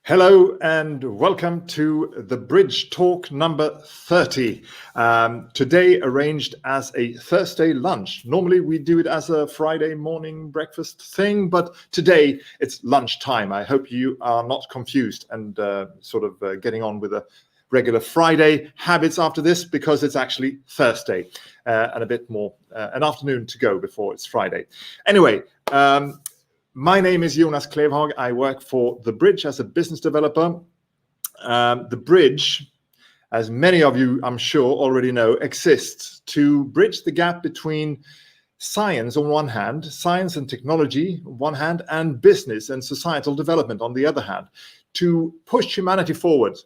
Hello and welcome to the Bridge Talk number 30. Today arranged as a Thursday lunch. Normally we do it as a Friday morning breakfast thing, but today it's lunchtime. I hope you are not confused and getting on with a regular Friday habits after this, because it's actually Thursday and a bit more an afternoon to go before it's Friday. Anyway, my name is Jonas Klevhag. I work for The Bridge as a business developer. The Bridge, as many of you I'm sure already know, exists to bridge the gap between science on one hand, science and technology on one hand, and business and societal development on the other hand, to push humanity forward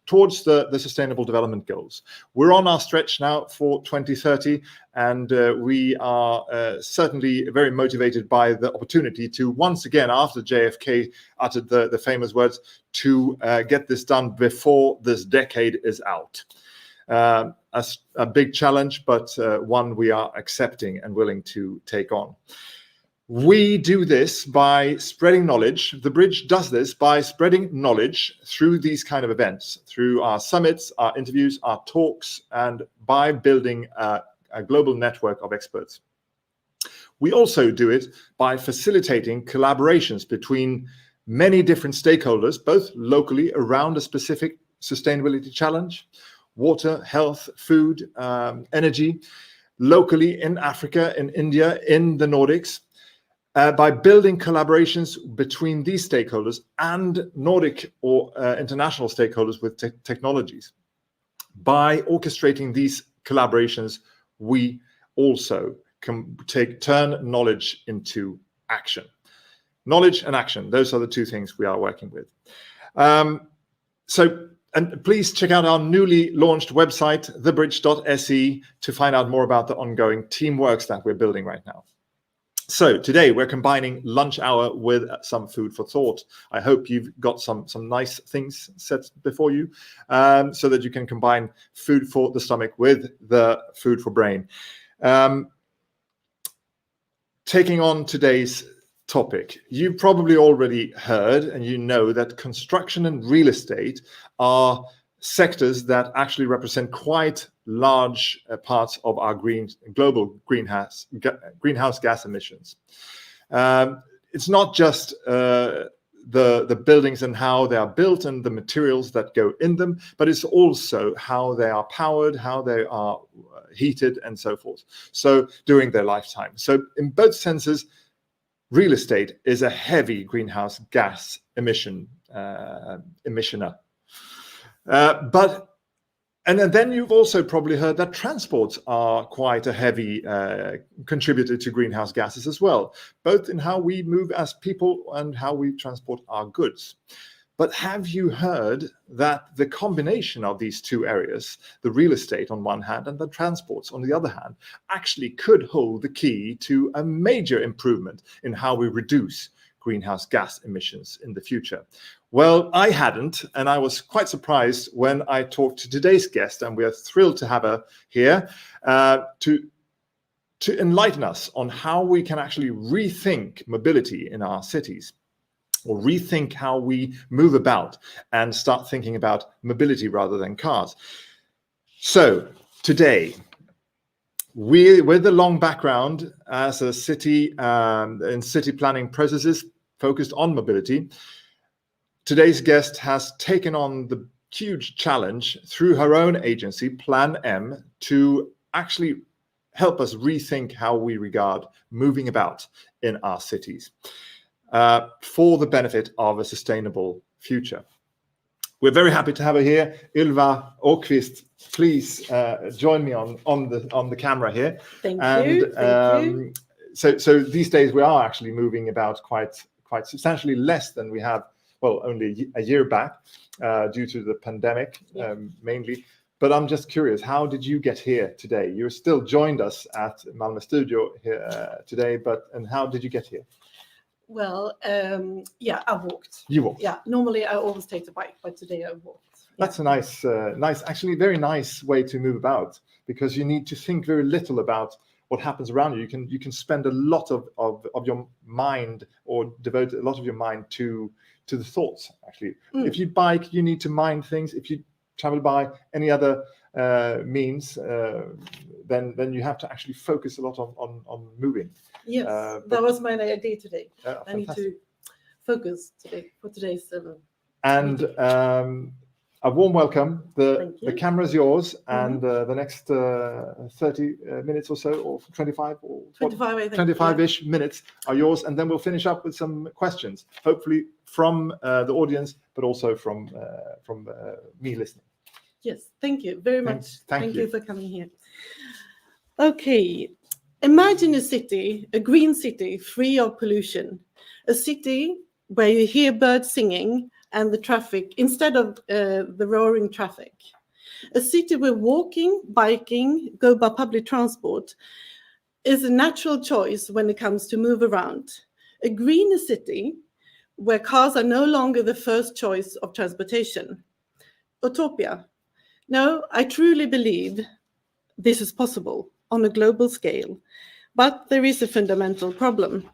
towards the Sustainable Development Goals. We're on our stretch now for 2030, and we are certainly very motivated by the opportunity to once again, after JFK uttered the famous words, to get this done before this decade is out. A big challenge, but one we are accepting and willing to take on. We do this by spreading knowledge. The Bridge does this by spreading knowledge through these kind of events, through our summits, our interviews, our talks, and by building a global network of experts. We also do it by facilitating collaborations between many different stakeholders, both locally around a specific sustainability challenge, water, health, food, energy, locally in Africa, in India, in the Nordics, by building collaborations between these stakeholders and Nordic or international stakeholders with technologies. By orchestrating these collaborations, we also can turn knowledge into action. Knowledge and action, those are the two things we are working with. And please check out our newly launched website, thebridge.se, to find out more about the ongoing teamworks that we're building right now. So today we're combining lunch hour with some food for thought. I hope you've got some nice things set before you, so that you can combine food for the stomach with the food for brain. Taking on today's topic, you probably already heard and you know that construction and real estate are sectors that actually represent quite large parts of our global greenhouse gas emissions. It's not just the buildings and how they are built and the materials that go in them, but it's also how they are powered, how they are heated, and so forth. So during their lifetime. So in both senses, real estate is a heavy greenhouse gas emissioner. And then you've also probably heard that transports are quite a heavy contributor to greenhouse gases as well, both in how we move as people and how we transport our goods. But have you heard that the combination of these two areas, the real estate on one hand and the transports on the other hand, actually could hold the key to a major improvement in how we reduce greenhouse gas emissions in the future? Well, I hadn't, and I was quite surprised when I talked to today's guest, and we are thrilled to have her here to enlighten us on how we can actually rethink mobility in our cities, or rethink how we move about and start thinking about mobility rather than cars. So today, with a long background as a city in city planning processes focused on mobility, today's guest has taken on the huge challenge through her own agency, Plan M, to actually help us rethink how we regard moving about in our cities for the benefit of a sustainable future. We're very happy to have her here. Ylva Åqvist, please join me on the camera here. Thank you. So these days we are actually moving about quite substantially less than we have, well, only a year back due to the pandemic, mainly. But I'm just curious, how did you get here today? You still joined us at Malmö Studio here today, and how did you get here? Well, I walked. You walked? Yeah, normally I always take the bike, but today I walked. That's a nice, actually very nice way to move about, because you need to think very little about what happens around you. You can spend a lot of your mind, or devote a lot of your mind to the thoughts. Actually, if you bike, you need to mind things. If you travel by any other means, then you have to actually focus a lot on moving. Yes, that was my idea today. I need to focus today for today's. And a warm welcome. The camera is yours, and the next 30 minutes or so, or 25 or 25, I think, 25-ish minutes are yours, and then we'll finish up with some questions, hopefully from the audience, but also from me listening. Yes, thank you very much. Thank you for coming here. Okay, imagine a city, a green city, free of pollution, a city where you hear birds singing and the traffic, instead of the roaring traffic. A city where walking, biking, go by public transport is a natural choice when it comes to move around. A greener city where cars are no longer the first choice of transportation. Utopia. No, I truly believe this is possible on a global scale, but there is a fundamental problem.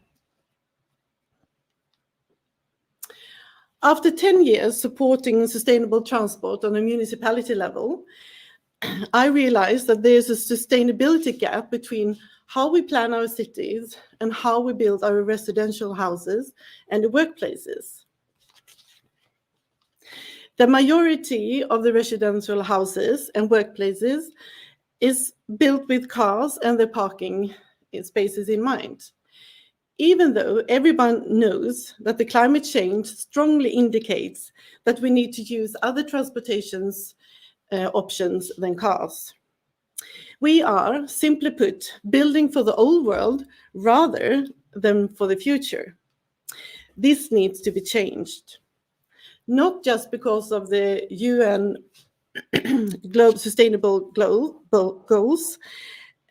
After 10 years supporting sustainable transport on a municipality level, I realized that there's a sustainability gap between how we plan our cities and how we build our residential houses and the workplaces. The majority of the residential houses and workplaces is built with cars and the parking spaces in mind. Even though everyone knows that the climate change strongly indicates that we need to use other transportations options than cars. We are, simply put, building for the old world rather than for the future. This needs to be changed. Not just because of the UN Sustainable Goals,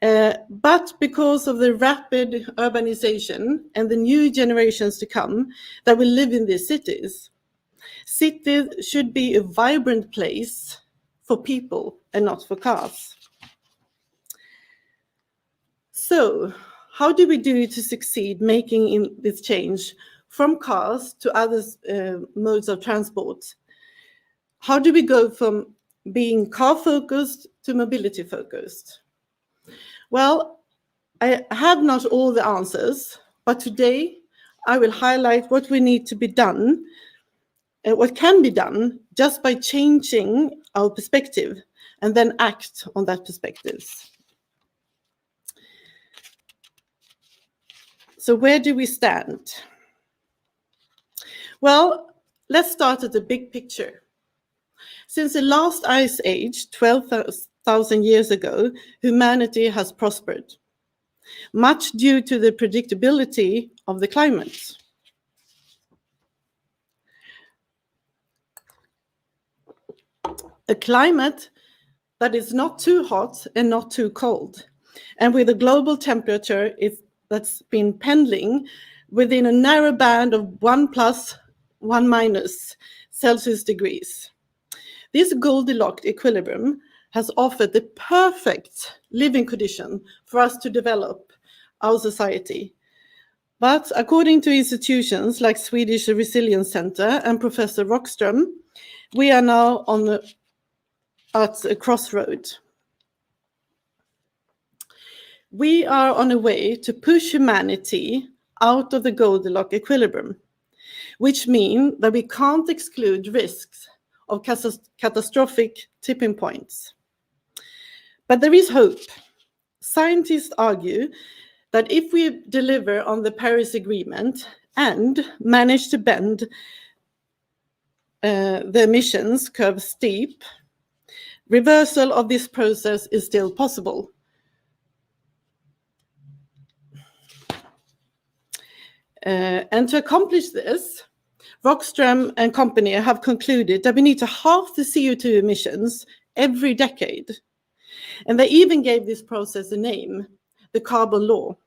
but because of the rapid urbanization and the new generations to come that will live in these cities. Cities should be a vibrant place for people and not for cars. So, how do we do to succeed making in this change from cars to other modes of transport? How do we go from being car-focused to mobility-focused? Well, I have not all the answers, but today I will highlight what we need to be done, what can be done just by changing our perspective and then act on that perspective. So where do we stand? Well, let's start at the big picture. Since the last ice age, 12,000 years ago, humanity has prospered, much due to the predictability of the climate. A climate that is not too hot and not too cold, and with a global temperature that's been pending within a narrow band of 1+, 1- Celsius degrees. This Goldilocks equilibrium has offered the perfect living condition for us to develop our society. But according to institutions like Swedish Resilience Center and Professor Rockström, we are now at a crossroad. We are on a way to push humanity out of the Goldilocks equilibrium, which means that we can't exclude risks of catastrophic tipping points. But there is hope. Scientists argue that if we deliver on the Paris Agreement and manage to bend the emissions curve steep, reversal of this process is still possible. And to accomplish this, Rockström and company have concluded that we need to halve the CO2 emissions every decade. And they even gave this process a name, the carbon law.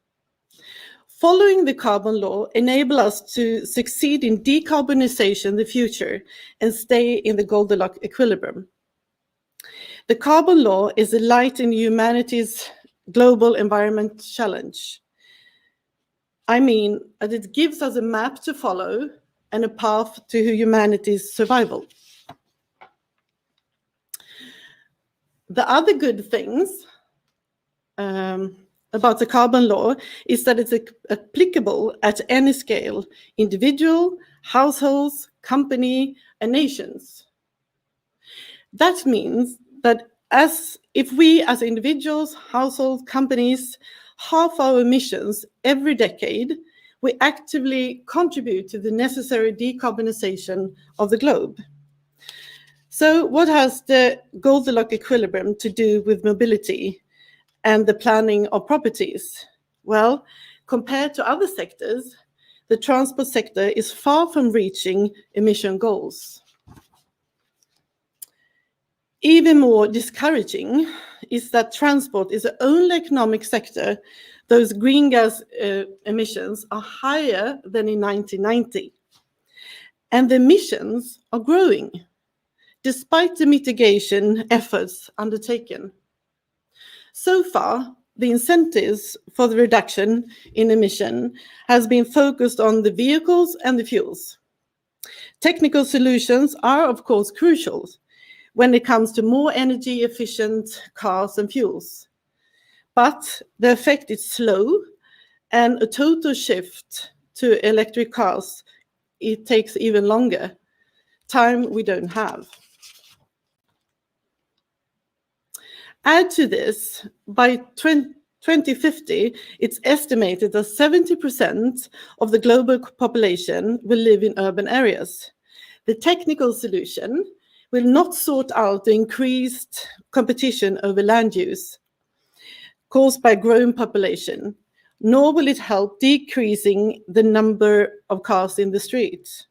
Following the carbon law enables us to succeed in decarbonization in the future and stay in the Goldilocks equilibrium. The carbon law is a light in humanity's global environment challenge. I mean that it gives us a map to follow and a path to humanity's survival. The other good things about the carbon law is that it's applicable at any scale, individual, households, company, and nations. That means that if we as individuals, households, companies halve our emissions every decade, we actively contribute to the necessary decarbonization of the globe. So what has the Goldilocks equilibrium to do with mobility and the planning of properties? Well, compared to other sectors, the transport sector is far from reaching emission goals. Even more discouraging is that transport is the only economic sector those green gas emissions are higher than in 1990. And the emissions are growing, despite the mitigation efforts undertaken. So far, the incentives for the reduction in emission has been focused on the vehicles and the fuels. Technical solutions are, of course, crucial when it comes to more energy efficient cars and fuels. But the effect is slow, and a total shift to electric cars, it takes even longer, time we don't have. Add to this, by 2050, it's estimated that 70% of the global population will live in urban areas. The technical solution will not sort out the increased competition over land use caused by growing population, nor will it help decreasing the number of cars in the streets.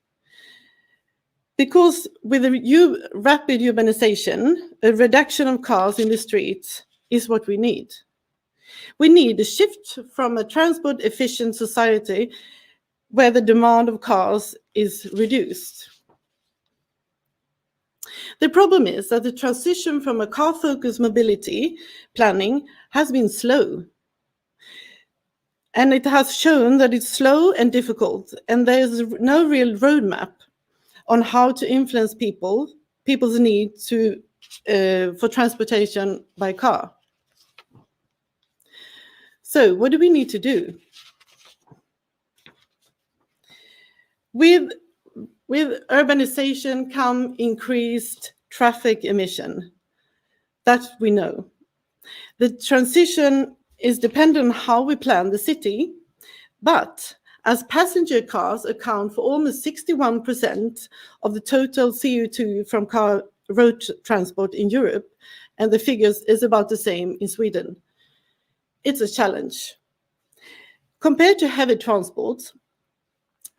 Because with a rapid urbanization, a reduction of cars in the streets is what we need. We need a shift from a transport-efficient society where the demand of cars is reduced. The problem is that the transition from a car-focused mobility planning has been slow. And it has shown that it's slow and difficult, and there's no real roadmap on how to influence people's need for transportation by car. So what do we need to do? With urbanization come increased traffic emission. That we know. The transition is dependent on how we plan the city, but as passenger cars account for almost 61% of the total CO2 from car road transport in Europe, and the figures is about the same in Sweden. It's a challenge. Compared to heavy transport,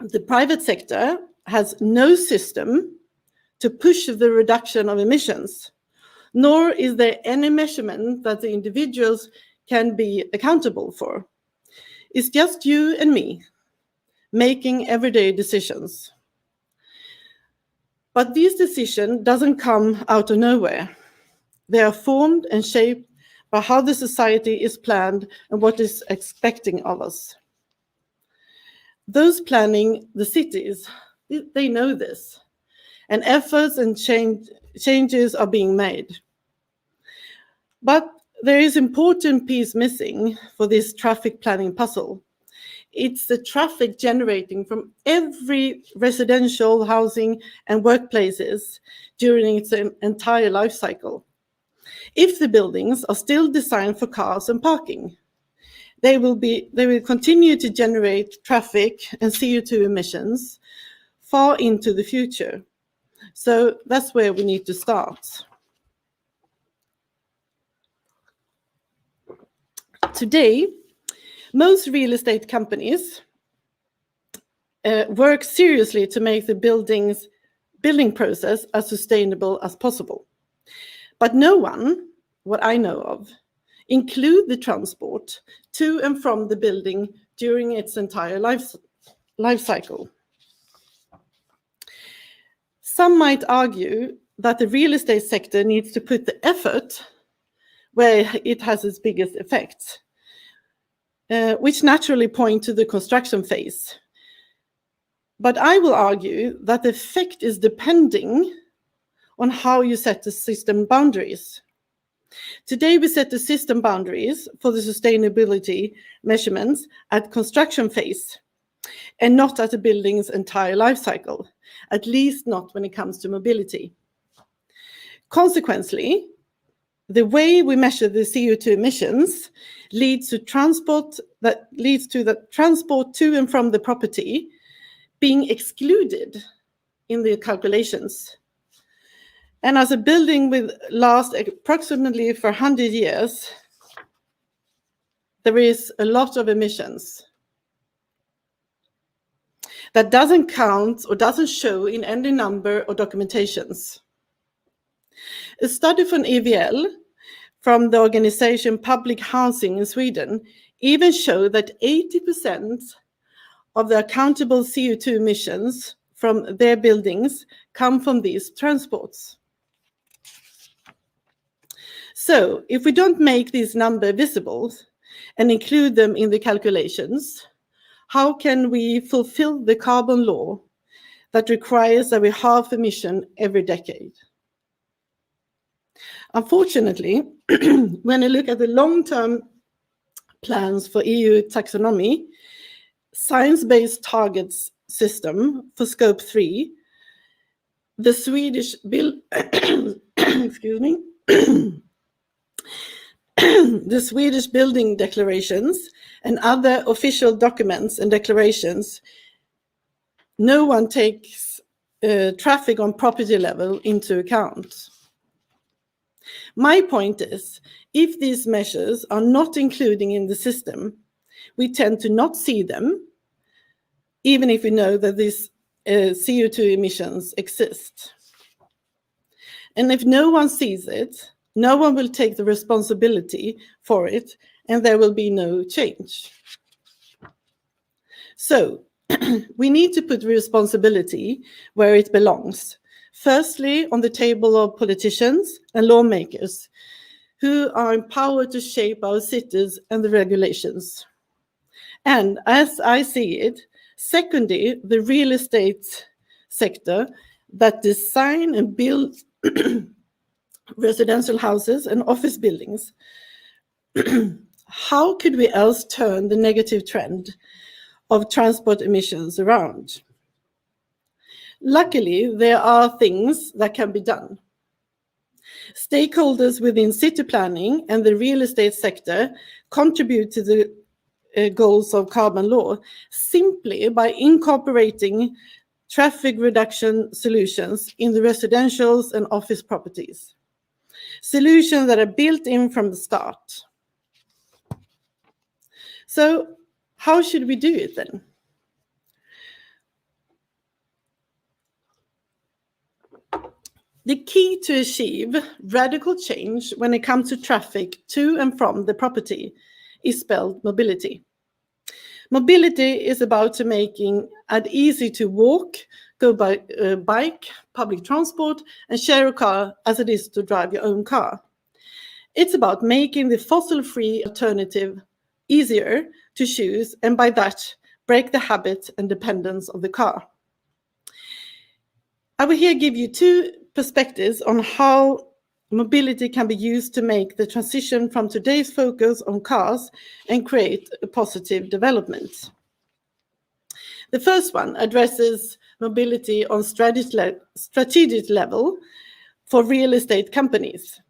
the private sector has no system to push the reduction of emissions, nor is there any measurement that the individuals can be accountable for. It's just you and me making everyday decisions. But these decisions doesn't come out of nowhere. They are formed and shaped by how the society is planned and what is expecting of us. Those planning the cities, they know this, and efforts and changes are being made. But there is an important piece missing for this traffic planning puzzle. It's the traffic generating from every residential housing and workplaces during its entire life cycle. If the buildings are still designed for cars and parking, they will continue to generate traffic and CO2 emissions far into the future. So that's where we need to start. Today, most real estate companies work seriously to make the building process as sustainable as possible. But no one, what I know of, include the transport to and from the building during its entire life cycle. Some might argue that the real estate sector needs to put the effort where it has its biggest effects, which naturally point to the construction phase. But I will argue that the effect is depending on how you set the system boundaries. Today, we set the system boundaries for the sustainability measurements at construction phase and not at the building's entire life cycle, at least not when it comes to mobility. Consequently, the way we measure the CO2 emissions leads to the transport to and from the property being excluded in the calculations. And as a building will last approximately for 100 years, there is a lot of emissions that doesn't count or doesn't show in any number or documentations. A study from EVL, from the organization Public Housing in Sweden, even showed that 80% of the accountable CO2 emissions from their buildings come from these transports. So if we don't make these numbers visible and include them in the calculations, how can we fulfill the carbon law that requires that we halve emission every decade? Unfortunately, when you look at the long-term plans for EU taxonomy, science-based targets system for scope 3, the Swedish the Swedish building declarations and other official documents and declarations, no one takes traffic on property level into account. My point is, if these measures are not included in the system, we tend to not see them, even if we know that these CO2 emissions exist. And if no one sees it, no one will take the responsibility for it, and there will be no change. So we need to put responsibility where it belongs. Firstly, on the table of politicians and lawmakers who are empowered to shape our cities and the regulations. And as I see it, secondly, the real estate sector that design and build residential houses and office buildings. How could we else turn the negative trend of transport emissions around? Luckily, there are things that can be done. Stakeholders within city planning and the real estate sector contribute to the goals of carbon law simply by incorporating traffic reduction solutions in the residentials and office properties. Solutions that are built in from the start. So how should we do it then? The key to achieve radical change when it comes to traffic to and from the property is spelled mobility. Mobility is about making it easy to walk, go by bike, public transport, and share a car as it is to drive your own car. It's about making the fossil-free alternative easier to choose, and by that, break the habit and dependence of the car. I will here give you two perspectives on how mobility can be used to make the transition from today's focus on cars and create a positive development. The first one addresses mobility on strategic level for real estate companies.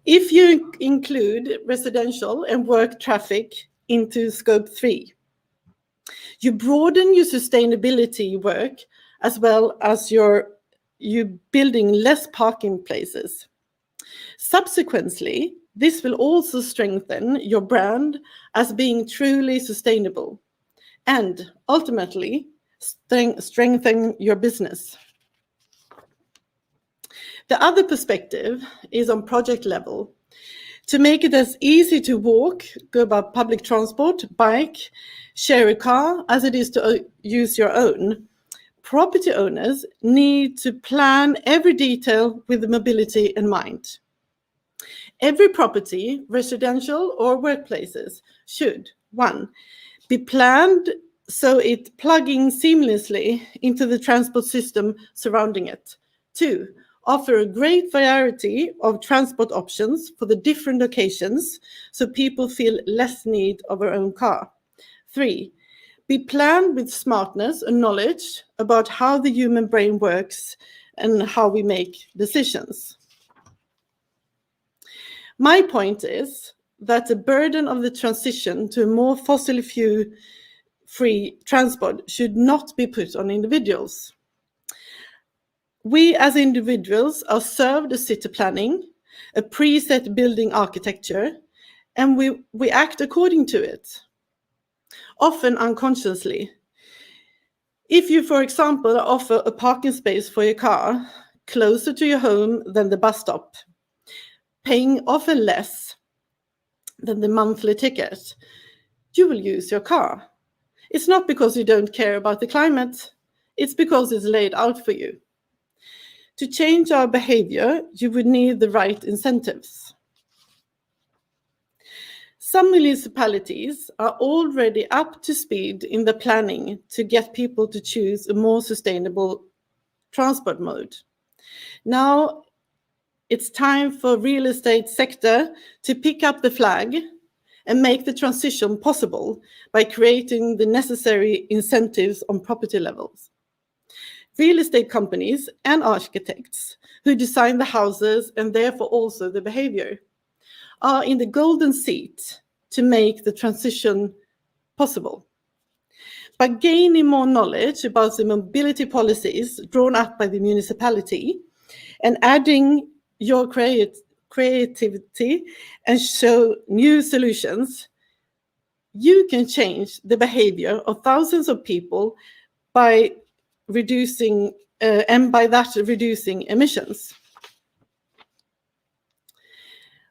If you include residential and work traffic into scope 3, you broaden your sustainability work as well as you building less parking places. Subsequently, this will also strengthen your brand as being truly sustainable and ultimately strengthen your business. The other perspective is on project level. To make it as easy to walk, go by public transport, bike, share a car as it is to use your own, property owners need to plan every detail with mobility in mind. Every property, residential or workplaces, should 1. Be planned so it plugging seamlessly into the transport system surrounding it. 2. Offer a great variety of transport options for the different occasions so people feel less need of their own car. 3. Be planned with smartness and knowledge about how the human brain works and how we make decisions. My point is that the burden of the transition to a more fossil fuel-free transport should not be put on individuals. We as individuals are served a city planning, a preset building architecture, and we act according to it, often unconsciously. If you, for example, offer a parking space for your car closer to your home than the bus stop, paying often less than the monthly ticket, you will use your car. It's not because you don't care about the climate, it's because it's laid out for you. To change our behavior, you would need the right incentives. Some municipalities are already up to speed in the planning to get people to choose a more sustainable transport mode. Now it's time for real estate sector to pick up the flag and make the transition possible by creating the necessary incentives on property levels. Real estate companies and architects who design the houses and therefore also the behavior are in the golden seat to make the transition possible. By gaining more knowledge about the mobility policies drawn up by the municipality and adding your creativity and show new solutions, you can change the behavior of thousands of people by reducing emissions.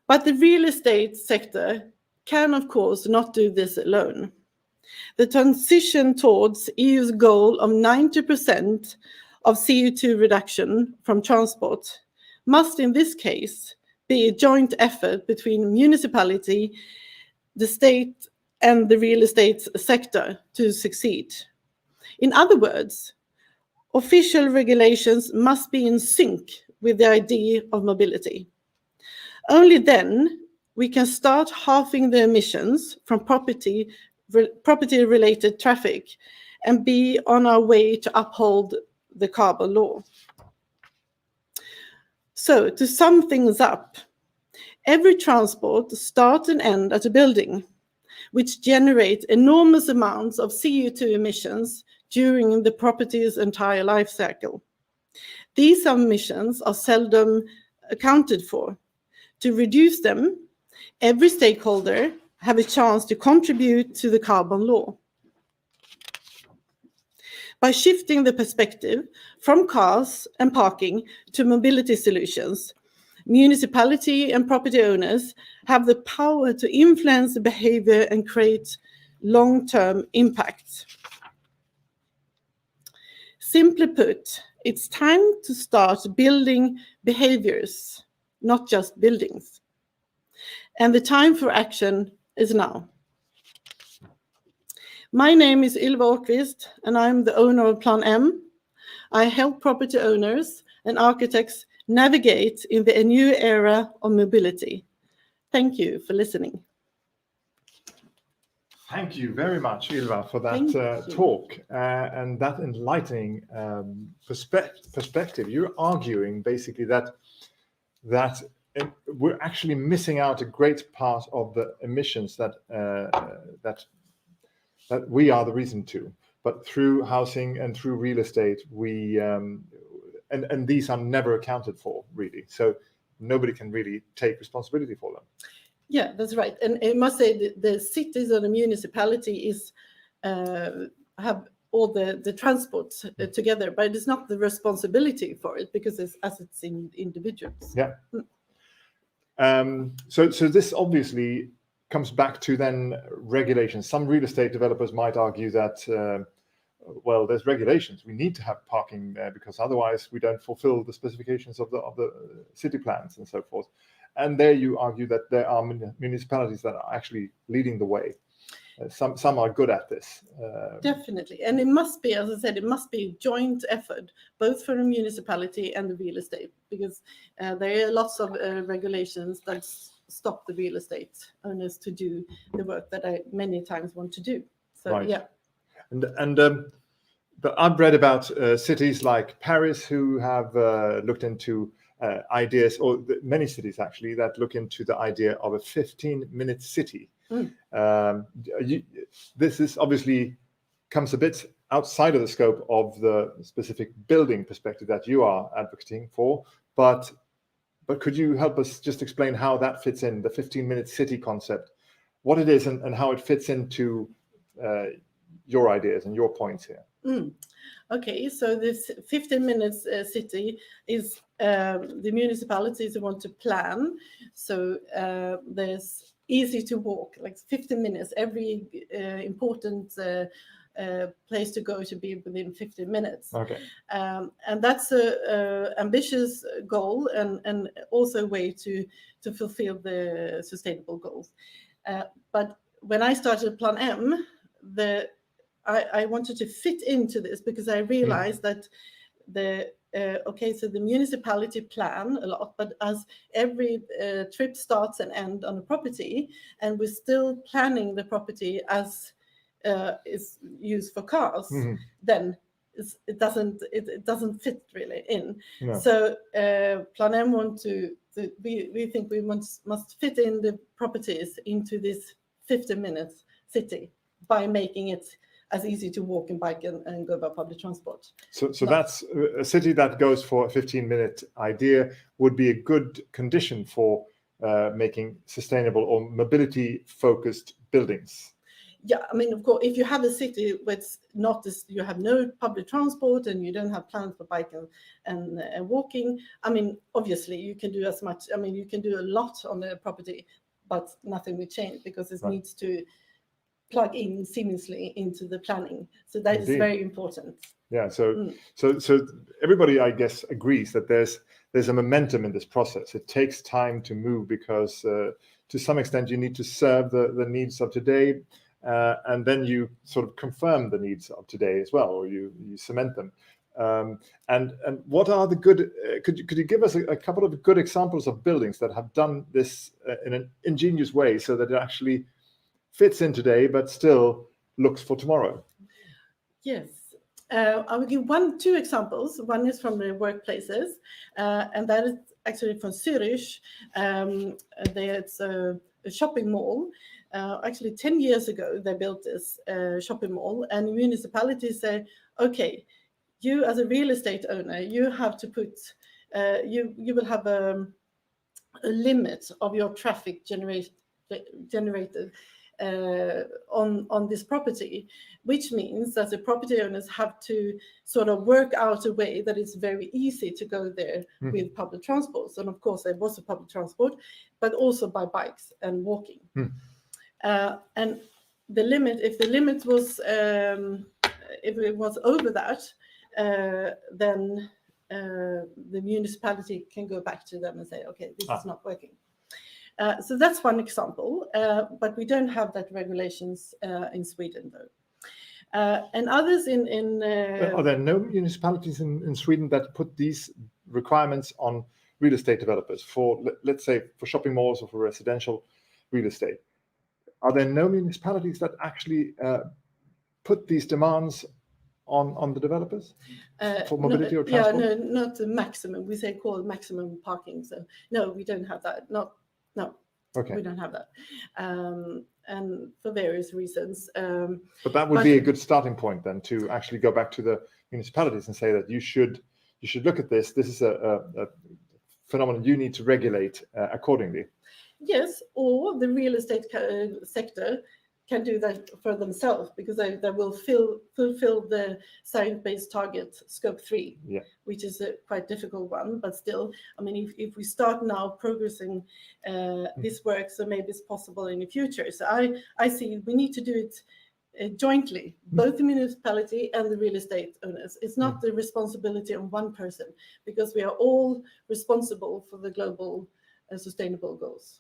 But the real estate sector can, of course, not do this alone. The transition towards EU's goal of 90% of CO2 reduction from transport must, in this case, be a joint effort between municipality, the state, and the real estate sector to succeed. In other words, official regulations must be in sync with the idea of mobility. Only then we can start halving the emissions from property-related traffic and be on our way to uphold the carbon law. So, to sum things up, every transport starts and ends at a building, which generates enormous amounts of CO2 emissions during the property's entire life cycle. These emissions are seldom accounted for. To reduce them, every stakeholder have a chance to contribute to the carbon law. By shifting the perspective from cars and parking to mobility solutions, municipality and property owners have the power to influence the behavior and create long-term impact. Simply put, it's time to start building behaviors, not just buildings. And the time for action is now. My name is Ylva Åqvist, and I'm the owner of Plan M. I help property owners and architects navigate in the new era of mobility. Thank you for listening. Thank you very much, Ylva, for that talk and that enlightening perspective. You're arguing basically that we're actually missing out a great part of the emissions that we are the reason to. But through housing and through real estate, we and these are never accounted for, really. So nobody can really take responsibility for them. Yeah, that's right. And I must say the cities or the municipality have all the transport together, but it's not the responsibility for it because it's in individuals. Yeah. So this obviously comes back to then regulations. Some real estate developers might argue that, well, there's regulations. We need to have parking there because otherwise we don't fulfill the specifications of the city plans and so forth. And there you argue that there are municipalities that are actually leading the way. Some are good at this. Definitely. And it must be, as I said, it must be a joint effort, both for the municipality and the real estate, because there are lots of regulations that stop the real estate owners to do the work that I many times want to do. So, Right. yeah. But I've read about cities like Paris who have looked into ideas, or many cities actually, that look into the idea of a 15-minute city. This is obviously comes a bit outside of the scope of the specific building perspective that you are advocating for, but could you help us just explain how that fits in, the 15-minute city concept, what it is and how it fits into your ideas and your points here? Okay, so this 15 minutes city is the municipalities want to plan. So there's easy to walk, like 15 minutes. Every important place to go should be within 15 minutes. Okay. And that's a ambitious goal and also a way to fulfill the sustainable goals. But when I started Plan M, I wanted to fit into this because I realized that so the municipality plan a lot, but as every trip starts and ends on a property, and we're still planning the property as is used for cars, then it doesn't fit really in. No. So Plan M we think we must fit in the properties into this 15 minutes city by making it as easy to walk and bike and go by public transport. So that's a city that goes for a 15-minute idea would be a good condition for making sustainable or mobility-focused buildings. Yeah, I mean, of course, if you have a city where it's not this, you have no public transport and you don't have plans for bike and walking, I mean, obviously you can do as much. I mean, you can do a lot on the property, but nothing will change because it needs to plug in seamlessly into the planning. So that is very important. Yeah. So everybody, I guess, agrees that there's a momentum in this process. It takes time to move because to some extent you need to serve the needs of today, and then you sort of confirm the needs of today as well, or you cement them. And what are the good? Could you give us a couple of good examples of buildings that have done this in an ingenious way, so that it actually fits in today, but still looks for tomorrow? Yes. I will give two examples. One is from the workplaces, and that is actually from Zurich. It's a shopping mall. Actually, 10 years ago, they built this shopping mall, and municipalities say, okay, you as a real estate owner, you have to put, you will have a limit of your traffic generated on this property, which means that the property owners have to sort of work out a way that it's very easy to go there with public transport. And of course, there was a public transport, but also by bikes and walking. And the limit, if it was over that, then the municipality can go back to them and say, okay, this is not working. So that's one example, but we don't have that regulations in Sweden, though. And others are there no municipalities in Sweden that put these requirements on real estate developers for, let's say, for shopping malls or for residential real estate? Are there no municipalities that actually put these demands on the developers for mobility or transport? Yeah, no, not the maximum. We say call it maximum parking. So no, we don't have that. No, okay. We don't have that, and for various reasons. But that would be a good starting point then, to actually go back to the municipalities and say that you should look at this. This is a phenomenon you need to regulate accordingly. Yes, or the real estate sector can do that for themselves, because they will fulfill the science-based target scope 3, which is a quite difficult one, but still, I mean, if we start now progressing this work, so maybe it's possible in the future. So I see we need to do it jointly, both the municipality and the real estate owners. It's not the responsibility of one person, because we are all responsible for the global sustainable goals.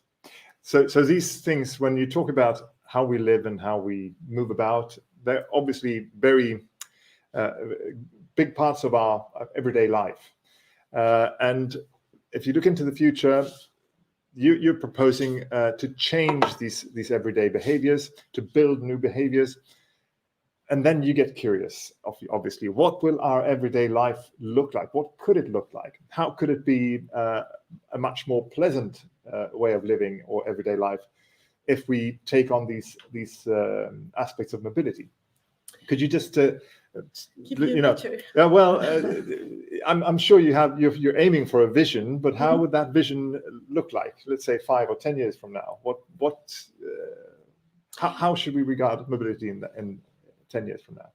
So these things, when you talk about how we live and how we move about, they're obviously very big parts of our everyday life. And if you look into the future, you're proposing to change these everyday behaviors, to build new behaviors. And then you get curious, obviously, what will our everyday life look like? What could it look like? How could it be a much more pleasant way of living or everyday life if we take on these aspects of mobility? Could you just, Give you a picture. Well, I'm sure you're aiming for a vision, but how would that vision look like? Let's say 5 or 10 years from now. How should we regard mobility in 10 years from now?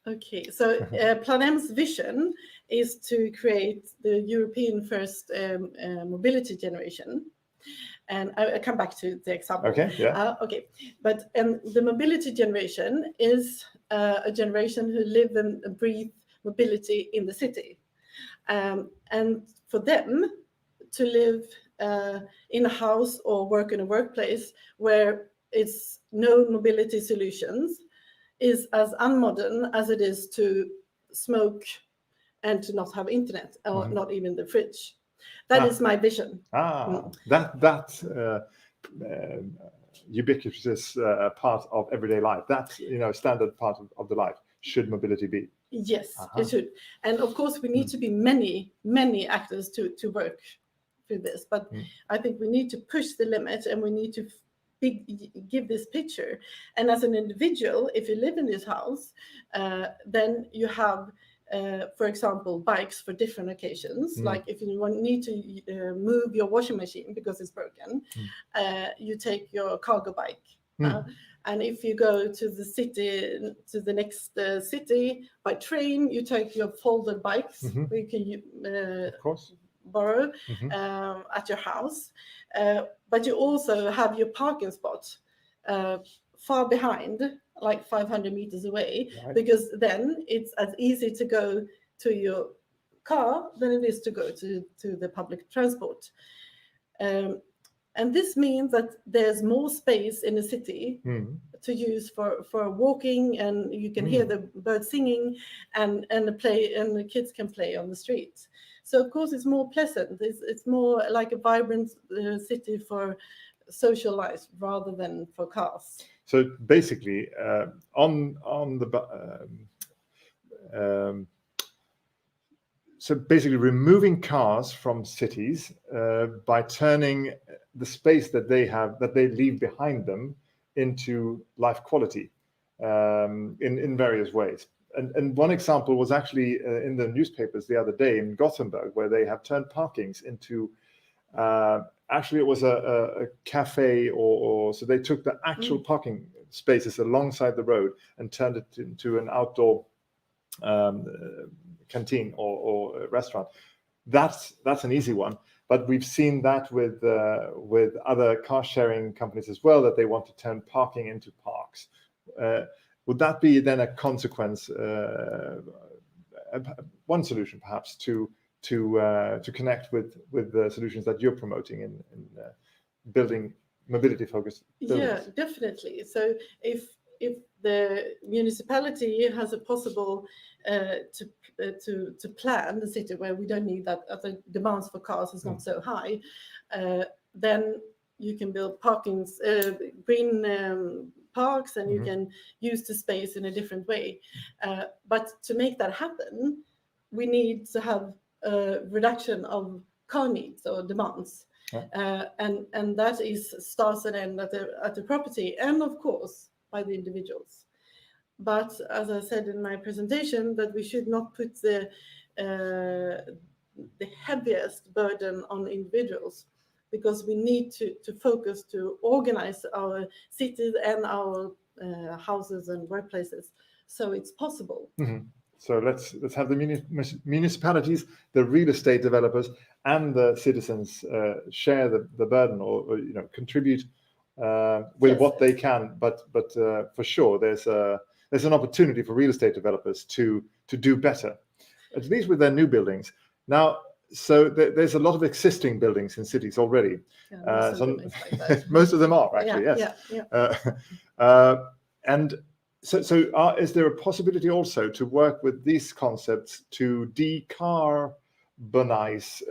Okay, so Plan M's vision is to create the European first mobility generation. And I'll come back to the example. Okay, yeah. Okay, but the mobility generation is a generation who live and breathe mobility in the city. And for them to live in a house or work in a workplace where it's no mobility solutions is as unmodern as it is to smoke and to not have internet or not even the fridge. That is my vision. That ubiquitous part of everyday life, that standard part of the life, should mobility be? Yes, it should. And of course, we need to be many actors to work through this. But I think we need to push the limit, and we need to give this picture. And as an individual, if you live in this house, then you have, for example, bikes for different occasions. Like if you need to move your washing machine because it's broken, you take your cargo bike. And if you go to the city, to the next city by train, you take your folded bikes. You can of course borrow at your house. But you also have your parking spot far behind, like 500 meters away, because then it's as easy to go to your car than it is to go to the public transport. And this means that there's more space in the city to use for walking, and you can hear the birds singing, and the kids can play on the street. So of course it's more pleasant. It's more like a vibrant city for social life rather than for cars. So basically, removing cars from cities by turning the space that they leave behind them into life quality in various ways. And one example was actually in the newspapers the other day in Gothenburg, where they have turned parkings into actually it was a cafe, or so they took the actual parking spaces alongside the road and turned it into an outdoor canteen or restaurant. That's an easy one, but we've seen that with other car sharing companies as well, that they want to turn parking into parks. Would that be then a consequence, one solution perhaps to connect with the solutions that you're promoting in building mobility-focused buildings? Yeah, definitely. So if the municipality has a possible to plan the city where we don't need that, the demands for cars is not so high, then you can build parkings, green parks, and you can use the space in a different way. But to make that happen, we need to have a reduction of car needs or demands. And that starts and ends at the property, and of course by the individuals. But as I said in my presentation, that we should not put the heaviest burden on individuals, because we need to focus to organize our cities and our houses and workplaces so it's possible. So let's have the municipalities, the real estate developers, and the citizens share the burden, or contribute with what they can. But for sure, there's an opportunity for real estate developers to do better, at least with their new buildings. Now, So there's a lot of existing buildings in cities already. Yeah, most of them is like that. Most of them are actually, yes. And so is there a possibility also to work with these concepts to decarbonize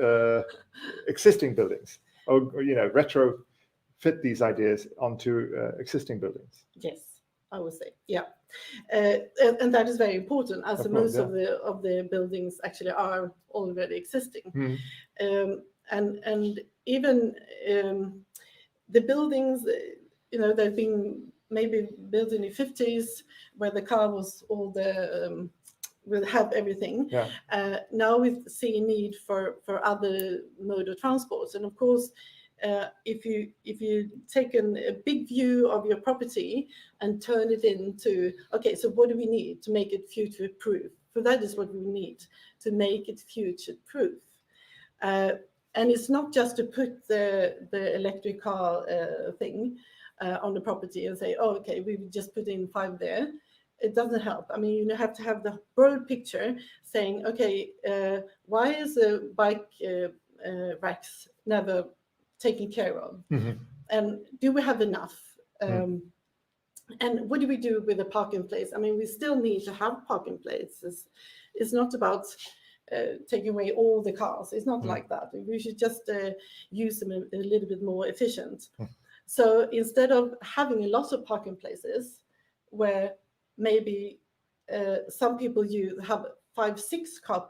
existing buildings, or retrofit these ideas onto existing buildings? Yes, I would say, and that is very important, as most of the buildings actually are already existing. And even the buildings, they've been maybe built in the 50s, where the car was all the will have everything. Now we see a need for other mode of transport, and of course, if you take a big view of your property and turn it into, okay, so what do we need to make it future proof? So that is what we need to make it future proof. And it's not just to put the electric car thing on the property and say, oh, okay, we just put in 5 there. It doesn't help. I mean, you have to have the broad picture saying, okay, why is the bike racks never taken care of? And do we have enough? And what do we do with the parking place? I mean, we still need to have parking places. It's not about taking away all the cars. It's not like that. We should just use them a little bit more efficient. So instead of having a lot of parking places where maybe some people have 5-6 car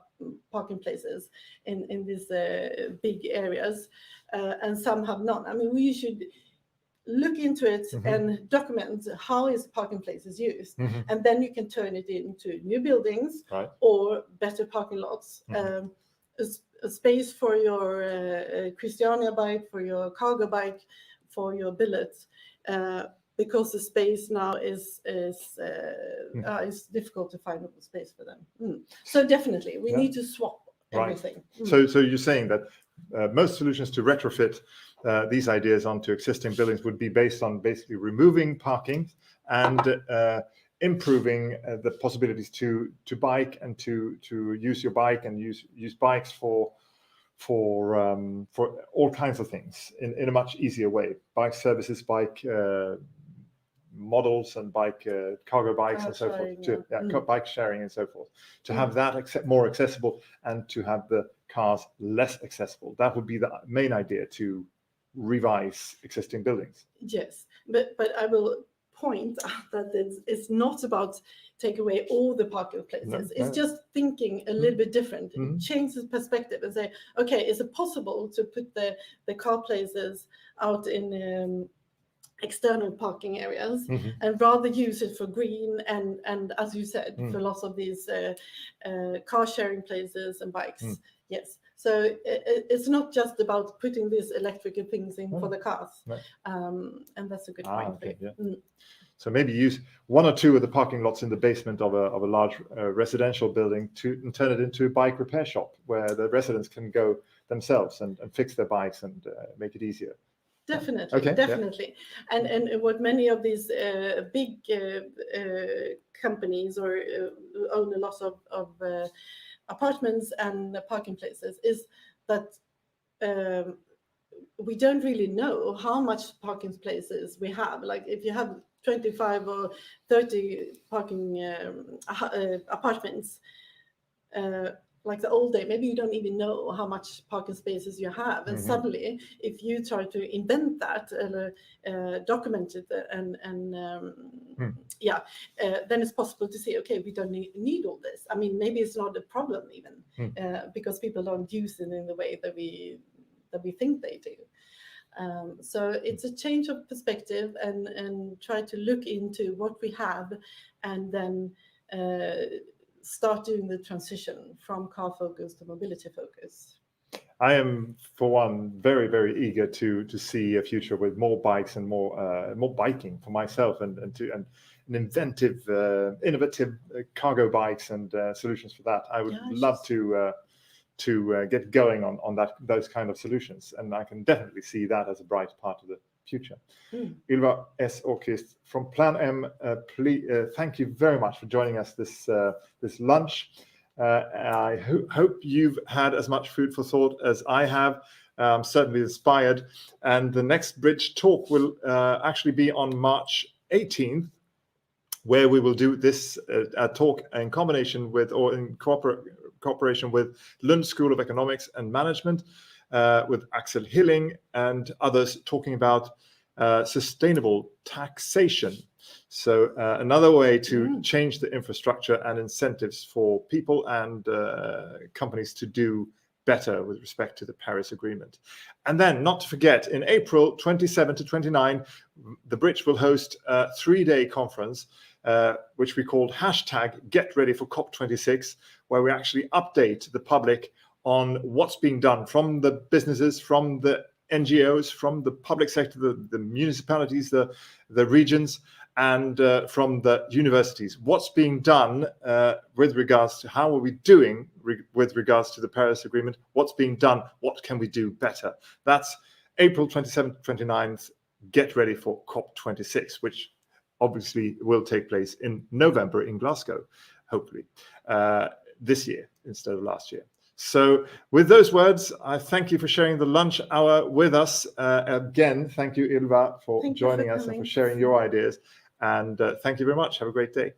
parking places in these big areas, and some have none. I mean, we should look into it and document how is parking places used, and then you can turn it into new buildings or better parking lots. A space for your Christiania bike, for your cargo bike, for your billet, because the space now is difficult to find a space for them. So definitely, we need to swap everything. So you're saying that most solutions to retrofit these ideas onto existing buildings would be based on basically removing parking and improving the possibilities to bike and to use your bike and use bikes for all kinds of things in a much easier way. Bike services, bike models, and bike cargo bikes and so forth. Bike sharing and so forth. To have that more accessible and to have the cars less accessible. That would be the main idea, to revise existing buildings. Yes, but I will point out that it's not about take away all the parking places. It's just thinking a little bit different. Change the perspective and say, okay, is it possible to put the car places out in external parking areas and rather use it for green and as you said, for lots of these car sharing places and bikes. Yes. So it's not just about putting these electrical things in for the cars. And that's a good point. So maybe use 1 or 2 of the parking lots in the basement of a large residential building and turn it into a bike repair shop where the residents can go themselves and fix their bikes and make it easiasier. Definitely, definitely. And what many of these big companies or own a lot of apartments and parking places is that we don't really know how much parking places we have. Like if you have 25 or 30 parking apartments, like the old day, maybe you don't even know how much parking spaces you have. And suddenly, if you try to invent that, document it, then it's possible to say, okay, we don't need all this. I mean, maybe it's not a problem even, because people don't use it in the way that we think they do. So it's a change of perspective and try to look into what we have and then start doing the transition from car focus to mobility focus. I am, for one, very, very eager to see a future with more bikes and more biking for myself, and innovative cargo bikes and solutions for that. I would love to get going on those kind of solutions, and I can definitely see that as a bright part of the future. Ylva S. Åqvist from Plan M, thank you very much for joining us this lunch. I hope you've had as much food for thought as I have. Certainly inspired. And the next Bridge Talk will actually be on March 18th, where we will do this talk in combination with, or in cooperation with, Lund School of Economics and Management, with Axel Hilling and others, talking about sustainable taxation. So another way to change the infrastructure and incentives for people and companies to do better with respect to the Paris Agreement. And then, not to forget, in April 27 to 29, the Bridge will host a 3-day conference, which we called #GetReadyForCOP26, where we actually update the public on what's being done from the businesses, from the NGOs, from the public sector, the municipalities, the regions, and from the universities. What's being done with regards to how are we doing with regards to the Paris Agreement? What's being done? What can we do better? That's April 27th, 29th. Get ready for COP26, which obviously will take place in November in Glasgow, hopefully, this year instead of last year. So with those words, I thank you for sharing the lunch hour with us. Again, thank you, Ylva, for joining us and for sharing your ideas. And thank you very much. Have a great day.